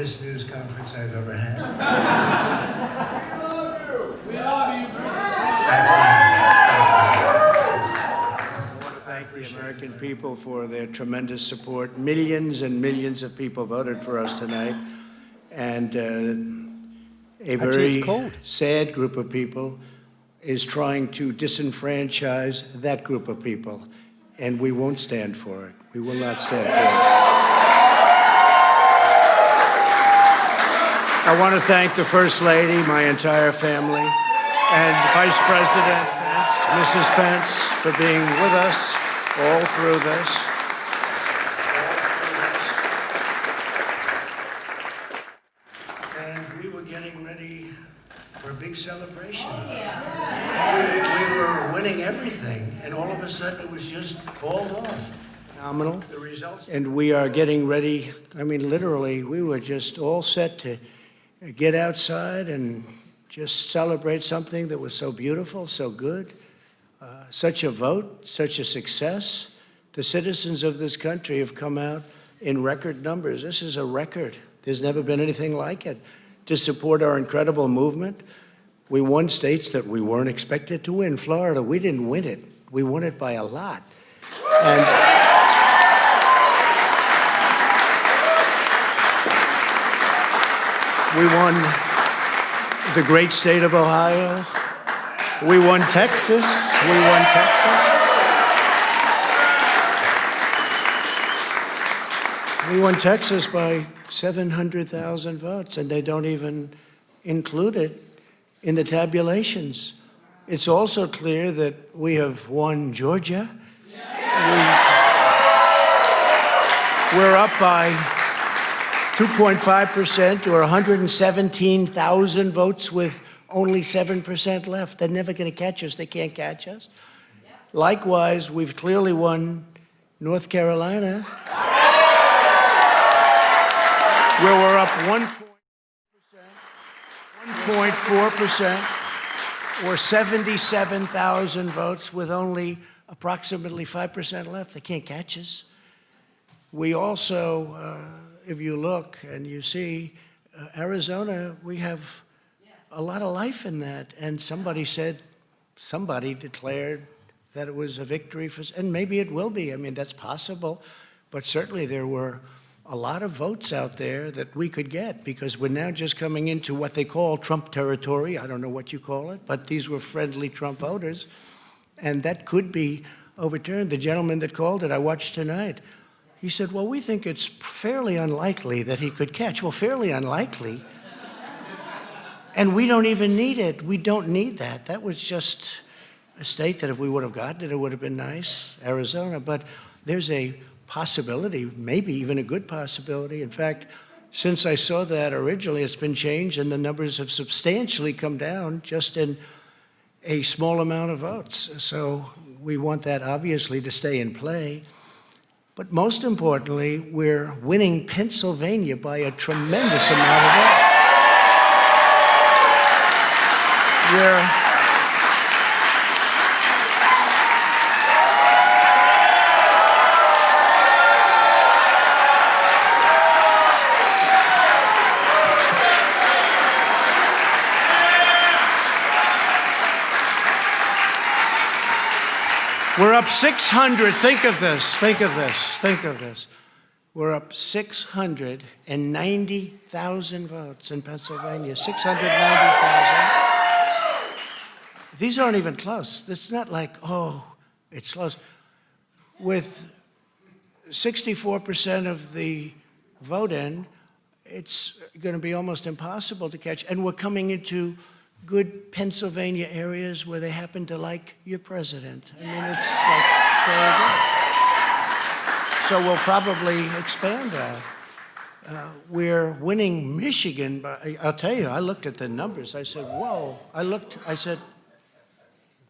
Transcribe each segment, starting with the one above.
longest news conference I've ever had. We love you. We love you. I want to thank the American people for their tremendous support. Millions and millions of people voted for us tonight. And a very sad group of people is trying to disenfranchise that group of people. And we won't stand for it. We will not stand for it. I want to thank the First Lady, my entire family, and Vice President Pence, Mrs. Pence, for being with us all through this. And we were getting ready for a big celebration. We were winning everything, and all of a sudden it was just called off. Phenomenal. The results. And we are getting ready. I mean, literally, we were just all set to get outside and just celebrate something that was so beautiful, so good, such a vote, such a success. The citizens of this country have come out in record numbers. This is a record. There's never been anything like it. To support our incredible movement, we won states that we weren't expected to win. Florida, we didn't win it. We won it by a lot. And we won the great state of Ohio. We won Texas. We won Texas. We won Texas by 700,000 votes, and they don't even include it in the tabulations. It's also clear that we have won Georgia. We're up by 2.5% or 117,000 votes with only 7% left. They're never going to catch us. They can't catch us. Likewise, we've clearly won North Carolina, where we're up 1.4%, or 77,000 votes with only approximately 5% left. They can't catch us. We also, if you look and you see Arizona, we have a lot of life in that. And somebody declared that it was a victory for, and maybe it will be. I mean, that's possible. But certainly there were a lot of votes out there that we could get, because we're now just coming into what they call Trump territory. I don't know what you call it, but these were friendly Trump voters. And that could be overturned. The gentleman that called it, I watched tonight, he said, well, we think it's fairly unlikely that he could catch. Well, fairly unlikely. And we don't even need it. We don't need that. That was just a state that if we would have gotten it, it would have been nice, Arizona. But there's a possibility, maybe even a good possibility. In fact, since I saw that originally, it's been changed and the numbers have substantially come down just in a small amount of votes. So we want that obviously to stay in play. But most importantly, we're winning Pennsylvania by a tremendous amount of votes. We're up 600. Think of this. We're up 690,000 votes in Pennsylvania. 690,000. These aren't even close. It's not like, oh, it's close. With 64% of the vote in, it's going to be almost impossible to catch. And we're coming into good Pennsylvania areas where they happen to like your president. I mean, it's like very good. So we'll probably expand that. We're winning Michigan, but I'll tell you, I looked at the numbers. I said, whoa. I said,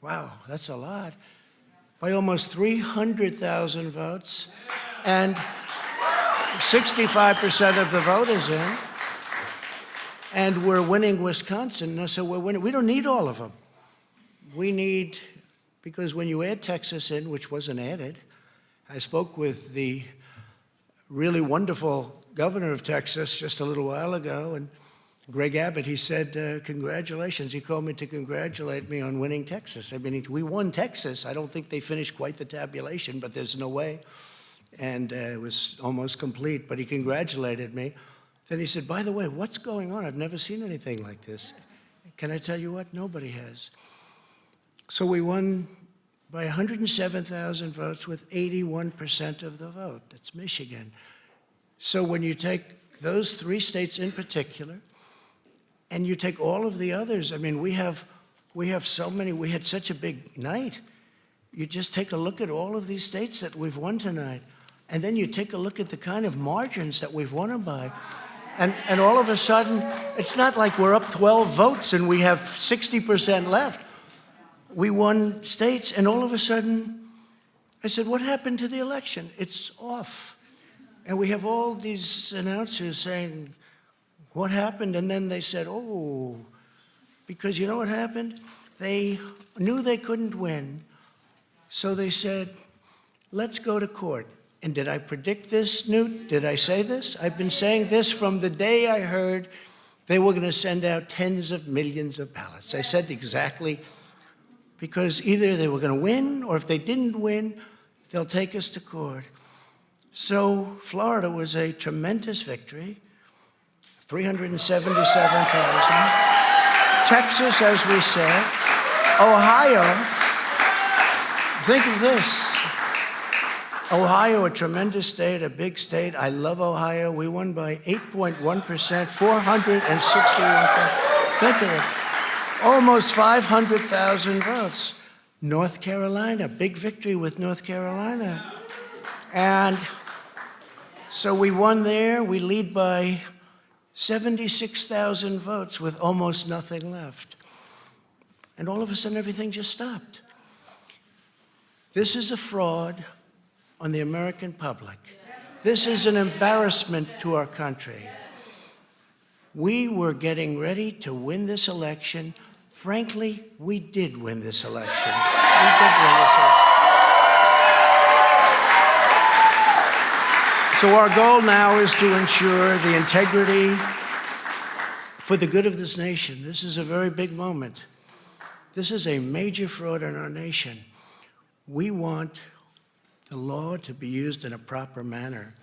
wow, that's a lot. By almost 300,000 votes, and 65% of the vote is in. And we're winning Wisconsin, so we're winning. We don't need all of them. We need, because when you add Texas in, which wasn't added, I spoke with the really wonderful governor of Texas just a little while ago, and Greg Abbott, he said, congratulations. He called me to congratulate me on winning Texas. I mean, we won Texas. I don't think they finished quite the tabulation, but there's no way. And it was almost complete, but he congratulated me. Then he said, by the way, what's going on? I've never seen anything like this. Can I tell you what? Nobody has. So we won by 107,000 votes with 81% of the vote. That's Michigan. So when you take those 3 states in particular, and you take all of the others, I mean, we have so many, we had such a big night. You just take a look at all of these states that we've won tonight, and then you take a look at the kind of margins that we've won them by. And all of a sudden, it's not like we're up 12 votes and we have 60% left. We won states, and all of a sudden, I said, what happened to the election? It's off. And we have all these announcers saying, what happened? And then they said, oh, because you know what happened? They knew they couldn't win, so they said, let's go to court. And did I predict this, Newt? Did I say this? I've been saying this from the day I heard they were going to send out tens of millions of ballots. I said exactly, because either they were going to win, or if they didn't win, they'll take us to court. So Florida was a tremendous victory, 377,000. Texas, as we said. Ohio, think of this. Ohio, a tremendous state, a big state. I love Ohio. We won by 8.1%, 461,000. Think of it. Almost 500,000 votes. North Carolina, big victory with North Carolina. And so we won there. We lead by 76,000 votes with almost nothing left. And all of a sudden, everything just stopped. This is a fraud on the American public. This is an embarrassment to our country. We were getting ready to win this election. Frankly, we did win this election. We did win this election. So our goal now is to ensure the integrity for the good of this nation. This is a very big moment. This is a major fraud in our nation. We want the law to be used in a proper manner.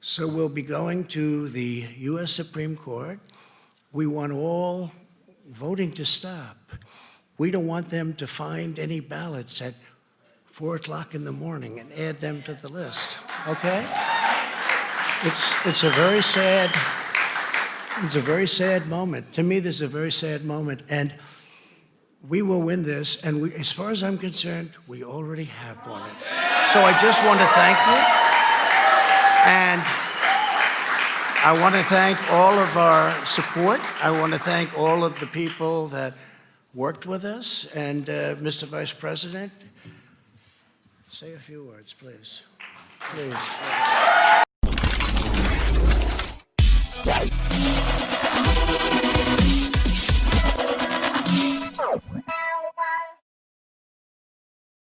So we'll be going to the U.S. Supreme Court. We want all voting to stop. We don't want them to find any ballots at 4 o'clock in the morning and add them to the list, okay? It's a very sad moment. To me, this is a very sad moment, and we will win this, and as far as I'm concerned, we already have won it. So I just want to thank you, and I want to thank all of our support. I want to thank all of the people that worked with us, and Mr. Vice President, say a few words, please. Please.